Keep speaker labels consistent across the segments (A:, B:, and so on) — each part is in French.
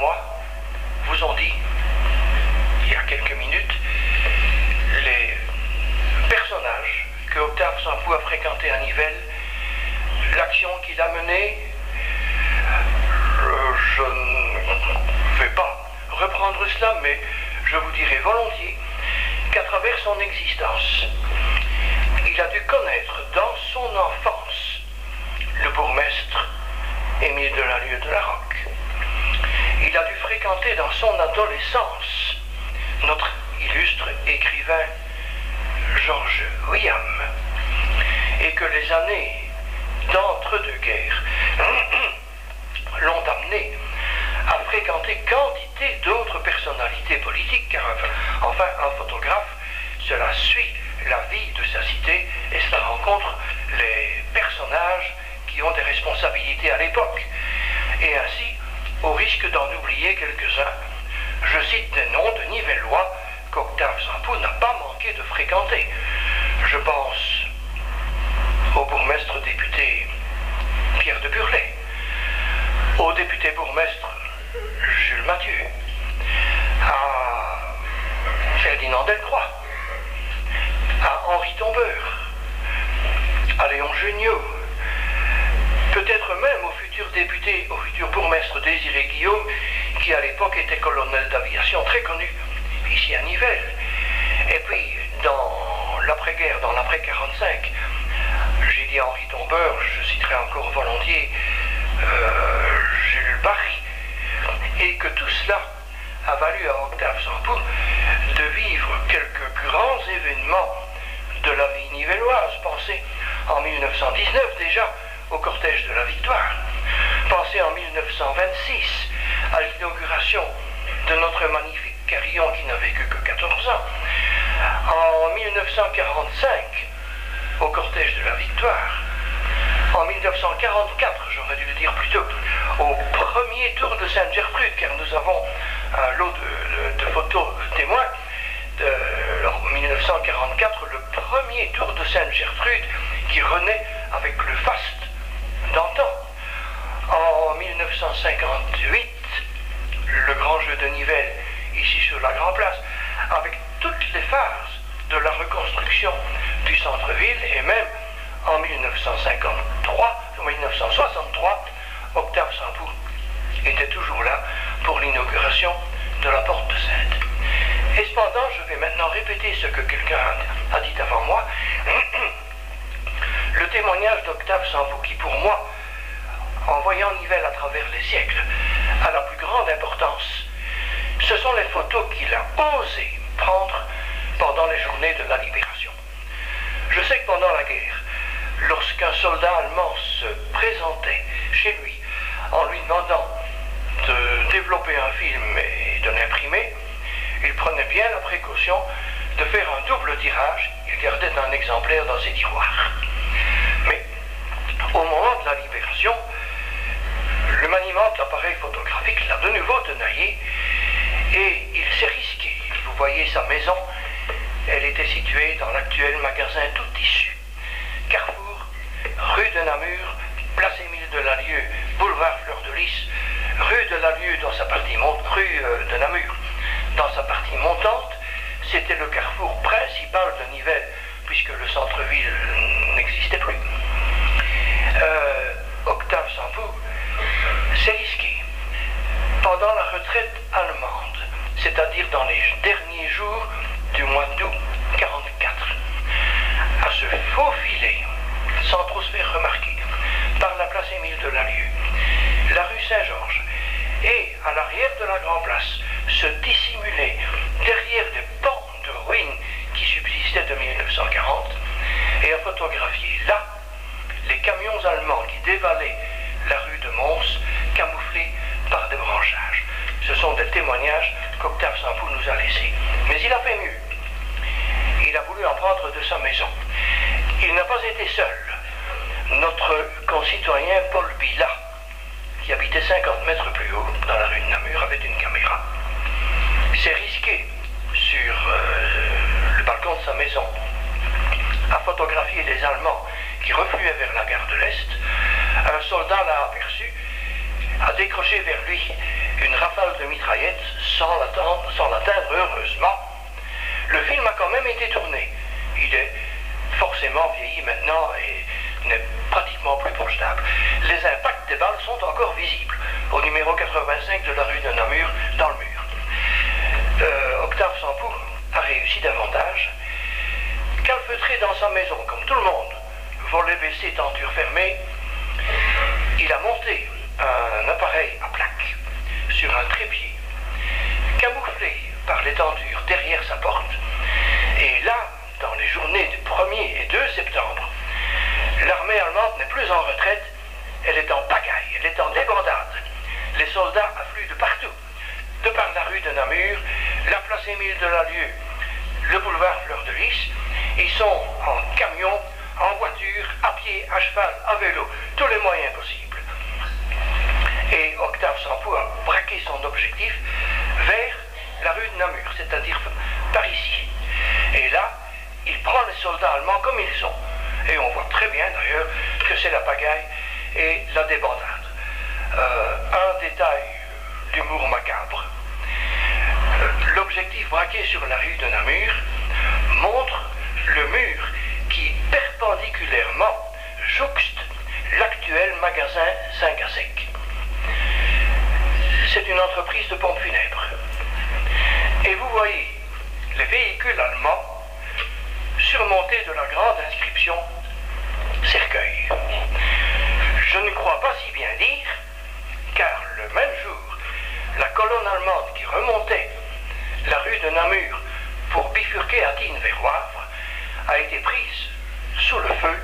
A: moi vous ont dit, il y a quelques minutes, les personnages que Octave Saint-Pou a fréquentés à Nivelles, l'action qu'il a menée, je ne vais pas reprendre cela, mais je vous dirai volontiers qu'à travers son existence, il a dû connaître dans son enfance le bourgmestre Émile Delalleux de la Roque. Il a dû fréquenter dans son adolescence notre illustre écrivain Georges William, et que les années d'entre-deux-guerres l'ont amené à fréquenter quantité d'autres personnalités politiques, car enfin un photographe, cela suit la vie de sa cité et cela rencontre les personnages qui ont des responsabilités à l'époque. Et ainsi, au risque d'en oublier quelques-uns, je cite des noms de Nivellois qu'Octave Saint-Pou n'a pas manqué de fréquenter. Je pense au bourgmestre député Pierre de Burlet, au député bourgmestre Jules Mathieu, à Ferdinand Delcroix, à Henri Tombeur, à Léon Jugnot, peut-être même au futur député, au futur bourgmestre Désiré Guillaume, qui à l'époque était colonel d'aviation très connu ici à Nivelles. Et puis dans l'après-guerre, dans l'après-45, j'ai dit Henri Tombeur, je citerai encore volontiers Jules Barry, et que tout cela a valu à Octave Saint-Pou de vivre quelques grands événements de la vie nivelloise. Pensez en 1919 déjà au cortège de la Victoire. Pensez en 1926 à l'inauguration de notre magnifique carillon qui n'a vécu que 14 ans. En 1945 au cortège de la Victoire. En 1944, j'aurais dû le dire plus tôt, au premier tour de Sainte-Gertrude, car nous avons un lot de photos témoins. En 1944, le premier tour de Sainte-Gertrude qui renaît avec le faste d'antan. En 1958, le grand jeu de Nivelles, ici sur la Grand Place, avec toutes les phases de la reconstruction du centre-ville, et même en 1963, Octave Saint-Pou était toujours là pour l'inauguration de la Porte de Sainte. Et cependant, je vais maintenant répéter ce que quelqu'un a dit avant moi. Le témoignage d'Octave Saint-Pou qui, pour moi, en voyant Nivelles à travers les siècles, a la plus grande importance. Ce sont les photos qu'il a osé prendre pendant les journées de la Libération. Je sais que pendant la guerre, lorsqu'un soldat allemand se présentait chez lui en lui demandant de développer un film et de l'imprimer, il prenait bien la précaution de faire un double tirage. Il gardait un exemplaire dans ses tiroirs. Mais au moment de la Libération, le maniement de l'appareil photographique l'a de nouveau tenaillé et il s'est risqué. Vous voyez sa maison, elle était située dans l'actuel magasin Tout Tissu. Carrefour, rue de Namur, place Émile Delalleux, boulevard Fleur de Lys, rue Delalleux dans sa partie rue de Namur. Dans sa partie montante, c'était le carrefour principal de Nivelles, puisque le centre-ville n'existait plus. Octave Saint-Pou s'est risqué. Pendant la retraite allemande, c'est-à-dire dans les derniers jours du mois d'août 1944, à se faufiler, sans trop se faire remarquer, par la place Émile Delalleux, la rue Saint-Georges, et à l'arrière de la Grand Place, se dissimuler derrière des pans de ruines qui subsistaient de 1940, et à photographier là les camions allemands qui dévalaient la rue de Mons, camouflés par des branchages. Ce sont des témoignages qu'Octave Saint-Pou nous a laissés. Mais il a fait mieux. Il a voulu en prendre de sa maison. Il n'a pas été seul. Notre concitoyen Paul Bilat, qui habitait 50 mètres plus haut, dans la rue de Namur, avait une caméra. S'est risqué sur le balcon de sa maison à photographier les Allemands qui refluaient vers la gare de l'Est. Un soldat l'a aperçu, a décroché vers lui une rafale de mitraillettes sans l'atteindre heureusement. Le film a quand même été tourné. Il est forcément vieilli maintenant et n'est pratiquement plus projetable. Les impacts des balles sont encore visibles au numéro 85 de la rue de Namur, dans le mur. Octave Sampour a réussi davantage. Calfeutré dans sa maison, comme tout le monde, volet baissé, tenture fermée, il a monté un appareil à plaque sur un trépied, camouflé par les tentures derrière sa porte. Et là, dans les journées du 1er et 2 septembre, l'armée allemande n'est plus en retraite, elle est en pagaille, elle est en débandade. Les soldats affluent de partout, de par la rue de Namur, la place Émile de Lalieu, le boulevard Fleur de Lys. Ils sont en camion, en voiture, à pied, à cheval, à vélo, tous les moyens possibles. Et Octave Sampour a braqué son objectif vers la rue de Namur, c'est-à-dire par ici. Et là, il prend les soldats allemands comme ils sont. Et on voit très bien d'ailleurs que c'est la pagaille et la débandade. Un détail d'humour macabre. L'objectif braqué sur la rue de Namur montre le mur qui perpendiculairement jouxte l'actuel magasin 5 à sec. C'est une entreprise de pompes funèbres. Et vous voyez les véhicules allemands surmontés de la grande inscription cercueil. Je ne crois pas si bien dire, car le même jour, la colonne allemande qui remontait la rue de Namur pour bifurquer à Tignes vers Wavre a été prise sous le feu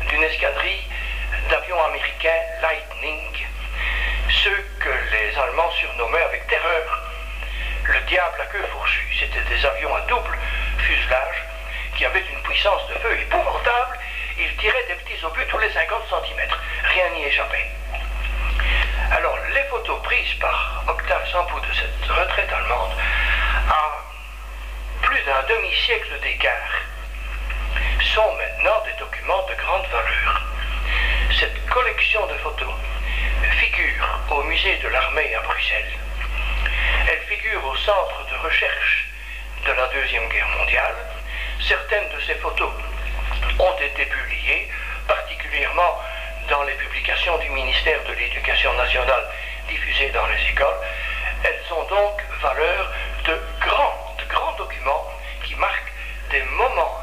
A: d'une escadrille d'avions américains Lightning, ceux que les Allemands surnommaient avec terreur le diable à queue fourchue. C'étaient des avions à double fuselage qui avaient une puissance de feu épouvantable. Ils tiraient des petits obus tous les 50 cm. Rien n'y échappait. Alors, les photos prises par Octave Sampour de cette retraite allemande à plus d'un demi-siècle d'écart sont maintenant des documents de grande valeur. Cette collection de photos figure au musée de l'armée à Bruxelles. Elle figure au centre de recherche de la Deuxième Guerre mondiale. Certaines de ces photos ont été publiées, particulièrement dans les publications du ministère de l'Éducation nationale diffusées dans les écoles. Elles ont donc valeur de grands documents qui marquent des moments